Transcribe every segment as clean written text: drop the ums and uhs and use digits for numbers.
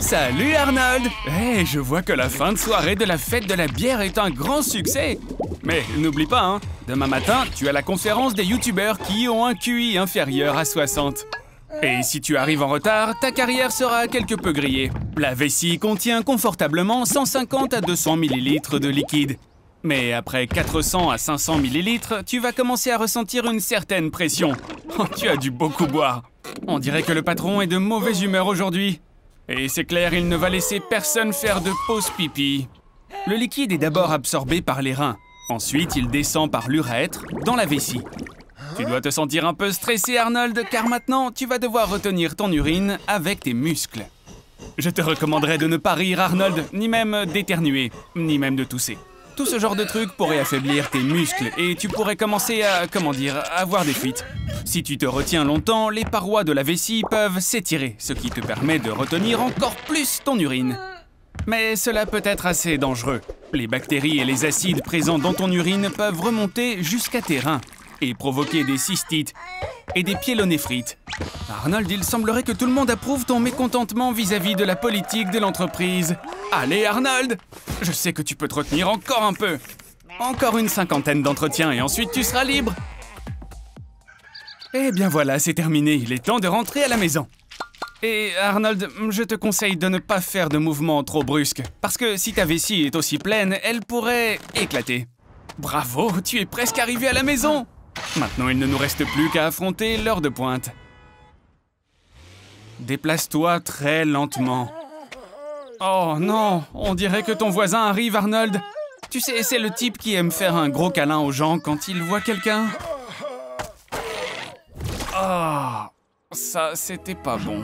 Salut Arnold! Hey, je vois que la fin de soirée de la fête de la bière est un grand succès! Mais n'oublie pas, hein, demain matin, tu as la conférence des youtubeurs qui ont un QI inférieur à 60. Et si tu arrives en retard, ta carrière sera quelque peu grillée. La vessie contient confortablement 150 à 200 ml de liquide. Mais après 400 à 500 ml, tu vas commencer à ressentir une certaine pression. Oh, tu as dû beaucoup boire. On dirait que le patron est de mauvaise humeur aujourd'hui. Et c'est clair, il ne va laisser personne faire de pause pipi. Le liquide est d'abord absorbé par les reins. Ensuite, il descend par l'urètre dans la vessie. Tu dois te sentir un peu stressé, Arnold, car maintenant, tu vas devoir retenir ton urine avec tes muscles. Je te recommanderais de ne pas rire, Arnold, ni même d'éternuer, ni même de tousser. Tout ce genre de trucs pourrait affaiblir tes muscles et tu pourrais commencer à, avoir des fuites. Si tu te retiens longtemps, les parois de la vessie peuvent s'étirer, ce qui te permet de retenir encore plus ton urine. Mais cela peut être assez dangereux. Les bactéries et les acides présents dans ton urine peuvent remonter jusqu'à tes reins et provoquer des cystites et des pyélonéphrites. Arnold, il semblerait que tout le monde approuve ton mécontentement vis-à-vis de la politique de l'entreprise. Allez, Arnold! Je sais que tu peux te retenir encore un peu. Encore une 50aine d'entretiens et ensuite tu seras libre. Eh bien voilà, c'est terminé. Il est temps de rentrer à la maison. Et Arnold, je te conseille de ne pas faire de mouvements trop brusques. Parce que si ta vessie est aussi pleine, elle pourrait éclater. Bravo, tu es presque arrivé à la maison! Maintenant, il ne nous reste plus qu'à affronter l'heure de pointe. Déplace-toi très lentement. Oh non, on dirait que ton voisin arrive, Arnold. Tu sais, c'est le type qui aime faire un gros câlin aux gens quand il voit quelqu'un. Ah, ça, c'était pas bon.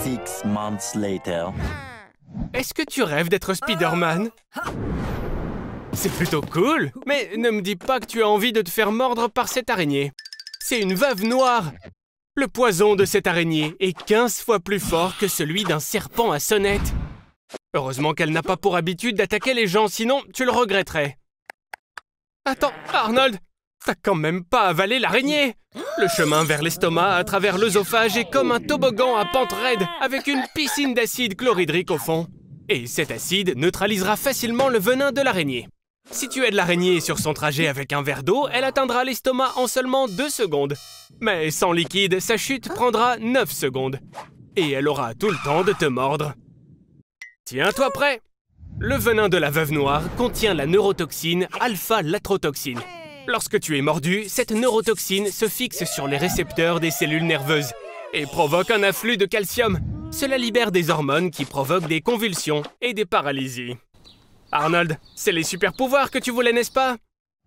Six months later. Est-ce que tu rêves d'être Spider-Man? C'est plutôt cool, mais ne me dis pas que tu as envie de te faire mordre par cette araignée. C'est une veuve noire. Le poison de cette araignée est 15 fois plus fort que celui d'un serpent à sonnette. Heureusement qu'elle n'a pas pour habitude d'attaquer les gens, sinon tu le regretterais. Attends, Arnold, t'as quand même pas avalé l'araignée. Le chemin vers l'estomac à travers l'œsophage est comme un toboggan à pente raide avec une piscine d'acide chlorhydrique au fond. Et cet acide neutralisera facilement le venin de l'araignée. Si tu aides l'araignée sur son trajet avec un verre d'eau, elle atteindra l'estomac en seulement 2 secondes. Mais sans liquide, sa chute prendra 9 secondes. Et elle aura tout le temps de te mordre. Tiens-toi prêt! Le venin de la veuve noire contient la neurotoxine alpha-latrotoxine. Lorsque tu es mordu, cette neurotoxine se fixe sur les récepteurs des cellules nerveuses et provoque un afflux de calcium. Cela libère des hormones qui provoquent des convulsions et des paralysies. Arnold, c'est les super pouvoirs que tu voulais, n'est-ce pas?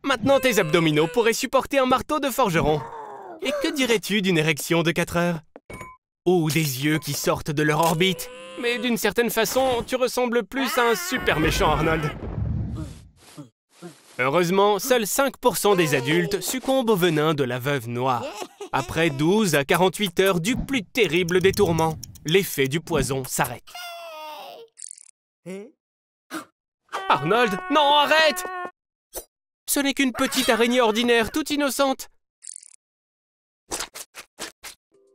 Maintenant, tes abdominaux pourraient supporter un marteau de forgeron. Et que dirais-tu d'une érection de 4 heures? Ou des yeux qui sortent de leur orbite? Mais d'une certaine façon, tu ressembles plus à un super méchant, Arnold. Heureusement, seuls 5% des adultes succombent au venin de la veuve noire. Après 12 à 48 heures du plus terrible des tourments, l'effet du poison s'arrête. Arnold, non, arrête! Ce n'est qu'une petite araignée ordinaire, toute innocente.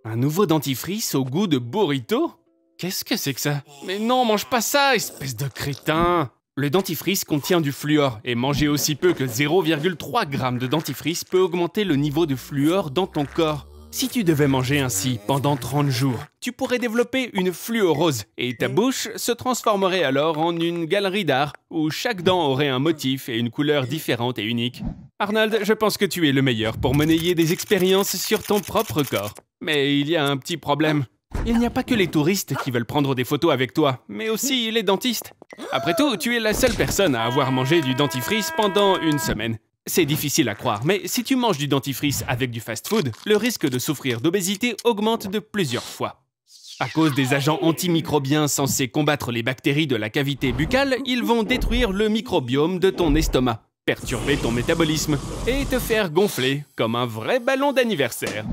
Un nouveau dentifrice au goût de burrito? Qu'est-ce que c'est que ça? Mais non, mange pas ça, espèce de crétin! Le dentifrice contient du fluor et manger aussi peu que 0,3 g de dentifrice peut augmenter le niveau de fluor dans ton corps. Si tu devais manger ainsi pendant 30 jours, tu pourrais développer une fluorose et ta bouche se transformerait alors en une galerie d'art où chaque dent aurait un motif et une couleur différente et unique. Arnold, je pense que tu es le meilleur pour monnayer des expériences sur ton propre corps. Mais il y a un petit problème. Il n'y a pas que les touristes qui veulent prendre des photos avec toi, mais aussi les dentistes. Après tout, tu es la seule personne à avoir mangé du dentifrice pendant une semaine. C'est difficile à croire, mais si tu manges du dentifrice avec du fast-food, le risque de souffrir d'obésité augmente de plusieurs fois. À cause des agents antimicrobiens censés combattre les bactéries de la cavité buccale, ils vont détruire le microbiome de ton estomac, perturber ton métabolisme et te faire gonfler comme un vrai ballon d'anniversaire.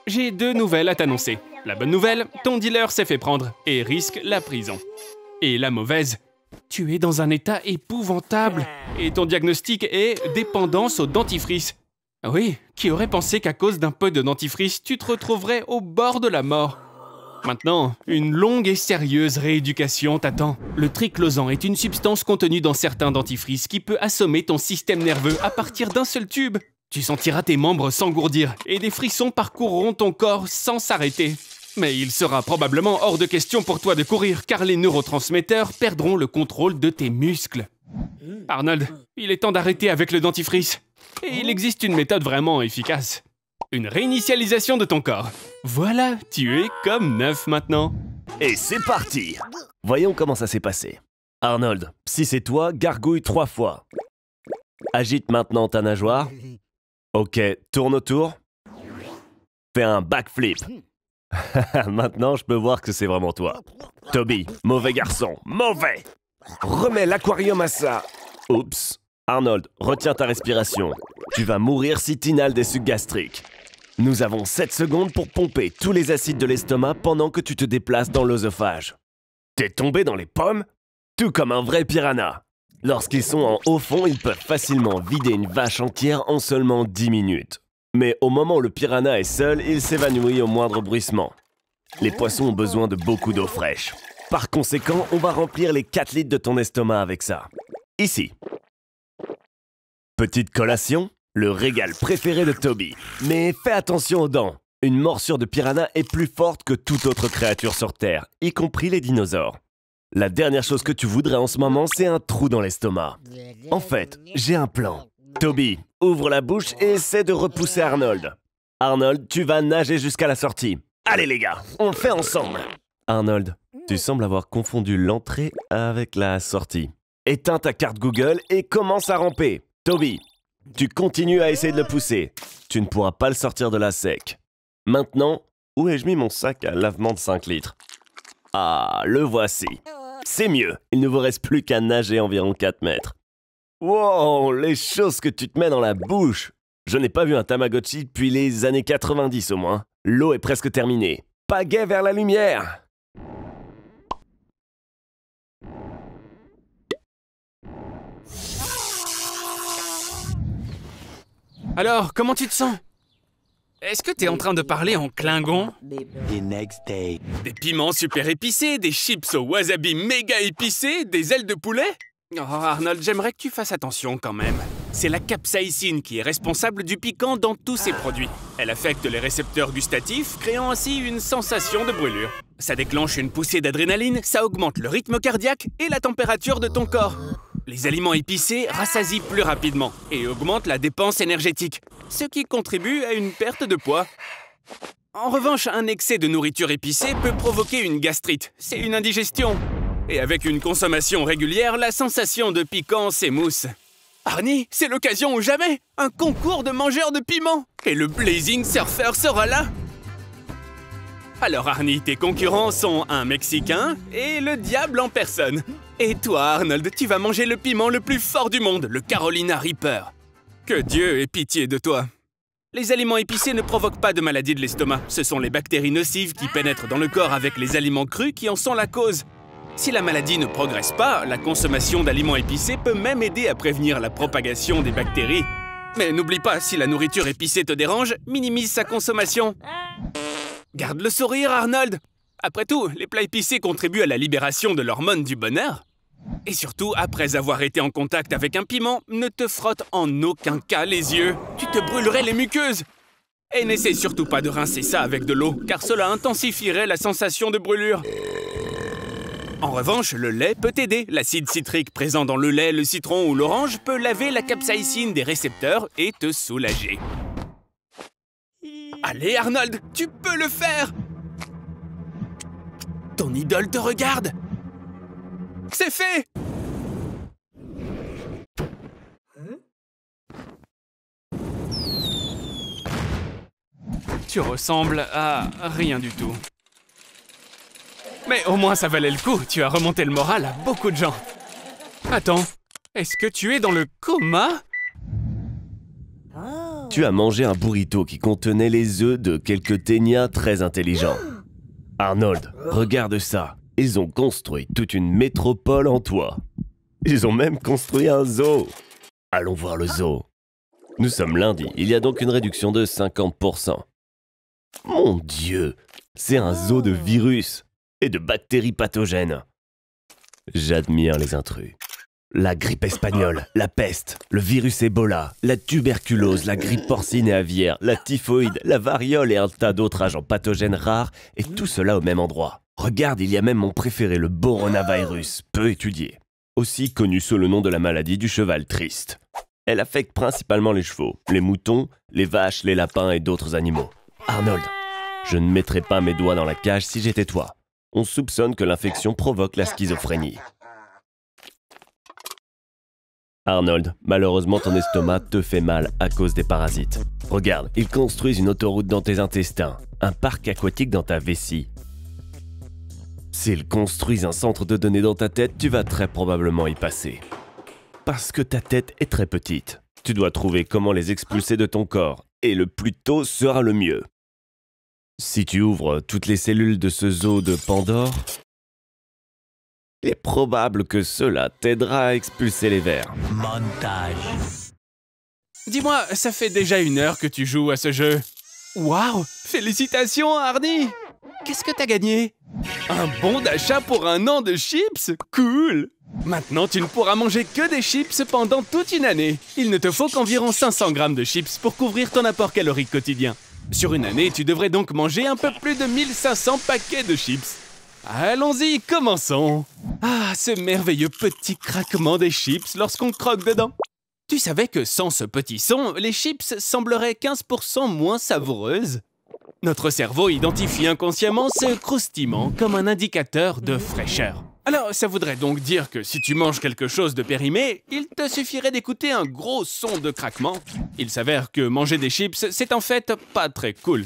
J'ai 2 nouvelles à t'annoncer. La bonne nouvelle, ton dealer s'est fait prendre et risque la prison. Et la mauvaise, tu es dans un état épouvantable et ton diagnostic est dépendance au dentifrice. Oui, qui aurait pensé qu'à cause d'un peu de dentifrice, tu te retrouverais au bord de la mort? Maintenant, une longue et sérieuse rééducation t'attend. Le triclosan est une substance contenue dans certains dentifrices qui peut assommer ton système nerveux à partir d'un seul tube. Tu sentiras tes membres s'engourdir et des frissons parcourront ton corps sans s'arrêter. Mais il sera probablement hors de question pour toi de courir car les neurotransmetteurs perdront le contrôle de tes muscles. Arnold, il est temps d'arrêter avec le dentifrice. Et il existe une méthode vraiment efficace. Une réinitialisation de ton corps. Voilà, tu es comme neuf maintenant. Et c'est parti! Voyons comment ça s'est passé. Arnold, si c'est toi, gargouille 3 fois. Agite maintenant ta nageoire. Ok, tourne autour. Fais un backflip. Maintenant, je peux voir que c'est vraiment toi. Toby, mauvais garçon, mauvais! Remets l'aquarium à ça. Oups. Arnold, retiens ta respiration. Tu vas mourir si t'inhales des sucs gastriques. Nous avons 7 secondes pour pomper tous les acides de l'estomac pendant que tu te déplaces dans l'œsophage. T'es tombé dans les pommes? Tout comme un vrai piranha. Lorsqu'ils sont en haut fond, ils peuvent facilement vider une vache entière en seulement 10 minutes. Mais au moment où le piranha est seul, il s'évanouit au moindre bruissement. Les poissons ont besoin de beaucoup d'eau fraîche. Par conséquent, on va remplir les 4 litres de ton estomac avec ça. Ici. Petite collation, le régal préféré de Toby. Mais fais attention aux dents. Une morsure de piranha est plus forte que toute autre créature sur Terre, y compris les dinosaures. La dernière chose que tu voudrais en ce moment, c'est un trou dans l'estomac. En fait, j'ai un plan. Toby, ouvre la bouche et essaie de repousser Arnold. Arnold, tu vas nager jusqu'à la sortie. Allez les gars, on le fait ensemble. Arnold, tu sembles avoir confondu l'entrée avec la sortie. Éteins ta carte Google et commence à ramper. Toby, tu continues à essayer de le pousser. Tu ne pourras pas le sortir de là sec. Maintenant, où ai-je mis mon sac à lavement de 5 litres? Ah, le voici. C'est mieux, il ne vous reste plus qu'à nager environ 4 mètres. Wow, les choses que tu te mets dans la bouche! Je n'ai pas vu un Tamagotchi depuis les années 90 au moins. L'eau est presque terminée. Pagaie vers la lumière! Alors, comment tu te sens? Est-ce que t'es en train de parler en klingon? The next day. Des piments super épicés, des chips au wasabi méga épicés, des ailes de poulet? Oh, Arnold, j'aimerais que tu fasses attention quand même. C'est la capsaïcine qui est responsable du piquant dans tous ces produits. Elle affecte les récepteurs gustatifs, créant ainsi une sensation de brûlure. Ça déclenche une poussée d'adrénaline, ça augmente le rythme cardiaque et la température de ton corps. Les aliments épicés rassasient plus rapidement et augmentent la dépense énergétique, ce qui contribue à une perte de poids. En revanche, un excès de nourriture épicée peut provoquer une gastrite. C'est une indigestion. Et avec une consommation régulière, la sensation de piquant s'émousse. Arnie, c'est l'occasion ou jamais! Un concours de mangeurs de piment! Et le Blazing Surfer sera là! Alors Arnie, tes concurrents sont un Mexicain et le diable en personne. Et toi, Arnold, tu vas manger le piment le plus fort du monde, le Carolina Reaper. Que Dieu ait pitié de toi. Les aliments épicés ne provoquent pas de maladie de l'estomac. Ce sont les bactéries nocives qui pénètrent dans le corps avec les aliments crus qui en sont la cause. Si la maladie ne progresse pas, la consommation d'aliments épicés peut même aider à prévenir la propagation des bactéries. Mais n'oublie pas, si la nourriture épicée te dérange, minimise sa consommation. Garde le sourire, Arnold! Après tout, les plats épicés contribuent à la libération de l'hormone du bonheur. Et surtout, après avoir été en contact avec un piment, ne te frotte en aucun cas les yeux. Tu te brûlerais les muqueuses. Et n'essaie surtout pas de rincer ça avec de l'eau, car cela intensifierait la sensation de brûlure. En revanche, le lait peut t'aider. L'acide citrique présent dans le lait, le citron ou l'orange peut laver la capsaïcine des récepteurs et te soulager. Allez, Arnold, tu peux le faire! Ton idole te regarde! C'est fait! Tu ressembles à rien du tout. Mais au moins ça valait le coup, tu as remonté le moral à beaucoup de gens. Attends, est-ce que tu es dans le coma? Tu as mangé un burrito qui contenait les œufs de quelques ténias très intelligents. Arnold, regarde ça. Ils ont construit toute une métropole en toi. Ils ont même construit un zoo. Allons voir le zoo. Nous sommes lundi, il y a donc une réduction de 50%. Mon Dieu, c'est un zoo de virus et de bactéries pathogènes. J'admire les intrus. La grippe espagnole, la peste, le virus Ebola, la tuberculose, la grippe porcine et aviaire, la typhoïde, la variole et un tas d'autres agents pathogènes rares, et tout cela au même endroit. Regarde, il y a même mon préféré, le Boronavirus, peu étudié. Aussi connu sous le nom de la maladie du cheval triste. Elle affecte principalement les chevaux, les moutons, les vaches, les lapins et d'autres animaux. Arnold, je ne mettrais pas mes doigts dans la cage si j'étais toi. On soupçonne que l'infection provoque la schizophrénie. Arnold, malheureusement ton estomac te fait mal à cause des parasites. Regarde, ils construisent une autoroute dans tes intestins, un parc aquatique dans ta vessie. S'ils construisent un centre de données dans ta tête, tu vas très probablement y passer. Parce que ta tête est très petite. Tu dois trouver comment les expulser de ton corps, et le plus tôt sera le mieux. Si tu ouvres toutes les cellules de ce zoo de Pandore, il est probable que cela t'aidera à expulser les vers. Montage. Dis-moi, ça fait déjà 1 heure que tu joues à ce jeu. Waouh! Félicitations, Arnie! Qu'est-ce que t'as gagné? Un bon d'achat pour 1 an de chips? Cool! Maintenant, tu ne pourras manger que des chips pendant toute une année. Il ne te faut qu'environ 500 grammes de chips pour couvrir ton apport calorique quotidien. Sur une année, tu devrais donc manger un peu plus de 1500 paquets de chips. Allons-y, commençons. Ah, ce merveilleux petit craquement des chips lorsqu'on croque dedans. Tu savais que sans ce petit son, les chips sembleraient 15% moins savoureuses? Notre cerveau identifie inconsciemment ce croustillement comme un indicateur de fraîcheur. Alors, ça voudrait donc dire que si tu manges quelque chose de périmé, il te suffirait d'écouter un gros son de craquement. Il s'avère que manger des chips, c'est en fait pas très cool.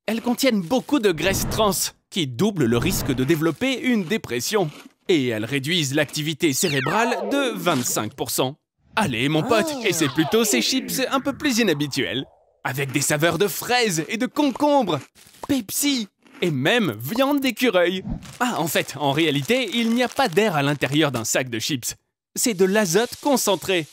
Elles contiennent beaucoup de graisse trans, qui double le risque de développer une dépression. Et elles réduisent l'activité cérébrale de 25%. Allez, mon pote, essaie plutôt ces chips un peu plus inhabituels. Avec des saveurs de fraises et de concombre, Pepsi et même viande d'écureuil. Ah, en fait, en réalité, il n'y a pas d'air à l'intérieur d'un sac de chips. C'est de l'azote concentré.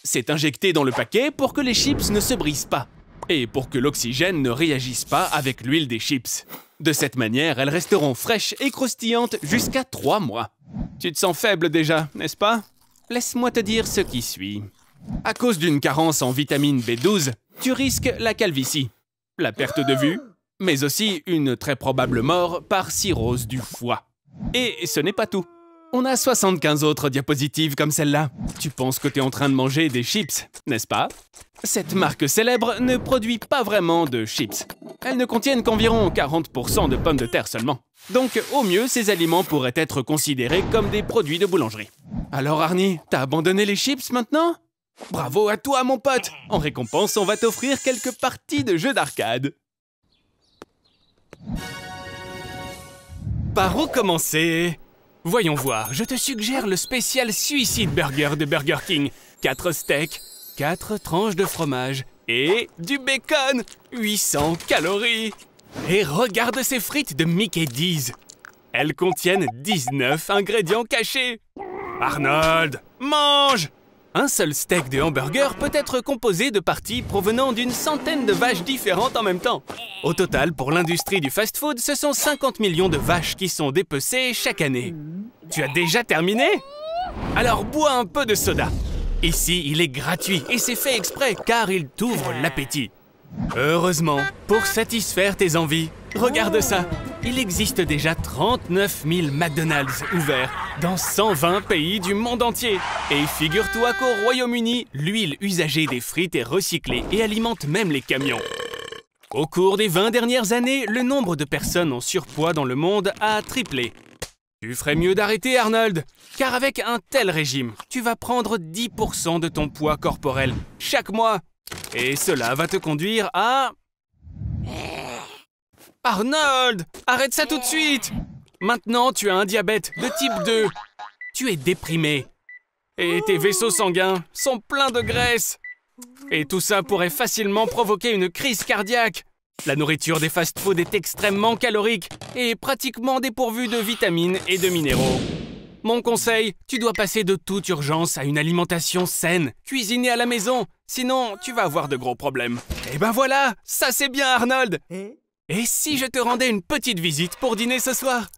C'est injecté dans le paquet pour que les chips ne se brisent pas. Et pour que l'oxygène ne réagisse pas avec l'huile des chips. De cette manière, elles resteront fraîches et croustillantes jusqu'à 3 mois. Tu te sens faible déjà, n'est-ce pas? Laisse-moi te dire ce qui suit. À cause d'une carence en vitamine B12, tu risques la calvitie, la perte de vue, mais aussi une très probable mort par cirrhose du foie. Et ce n'est pas tout. On a 75 autres diapositives comme celle-là. Tu penses que tu es en train de manger des chips, n'est-ce pas? Cette marque célèbre ne produit pas vraiment de chips. Elles ne contiennent qu'environ 40% de pommes de terre seulement. Donc, au mieux, ces aliments pourraient être considérés comme des produits de boulangerie. Alors Arnie, t'as abandonné les chips maintenant? Bravo à toi, mon pote! En récompense, on va t'offrir quelques parties de jeux d'arcade. Par où commencer? Voyons voir, je te suggère le spécial Suicide Burger de Burger King. 4 steaks, 4 tranches de fromage et du bacon. 800 calories. Et regarde ces frites de Mickey D's. Elles contiennent 19 ingrédients cachés. Arnold, mange! Un seul steak de hamburger peut être composé de parties provenant d'une centaine de vaches différentes en même temps. Au total, pour l'industrie du fast-food, ce sont 50 millions de vaches qui sont dépecées chaque année. Tu as déjà terminé? Alors bois un peu de soda. Ici, il est gratuit et c'est fait exprès car il t'ouvre l'appétit. Heureusement, pour satisfaire tes envies, regarde ça. Il existe déjà 39 000 McDonald's ouverts dans 120 pays du monde entier. Et figure-toi qu'au Royaume-Uni, l'huile usagée des frites est recyclée et alimente même les camions. Au cours des 20 dernières années, le nombre de personnes en surpoids dans le monde a triplé. Tu ferais mieux d'arrêter, Arnold, car avec un tel régime, tu vas prendre 10% de ton poids corporel chaque mois. Et cela va te conduire à... Arnold, arrête ça tout de suite! Maintenant, tu as un diabète de type 2. Tu es déprimé. Et tes vaisseaux sanguins sont pleins de graisse. Et tout ça pourrait facilement provoquer une crise cardiaque. La nourriture des fast-foods est extrêmement calorique et pratiquement dépourvue de vitamines et de minéraux. Mon conseil, tu dois passer de toute urgence à une alimentation saine, cuisinée à la maison, sinon tu vas avoir de gros problèmes. Et ben voilà, ça c'est bien Arnold. Et si je te rendais une petite visite pour dîner ce soir?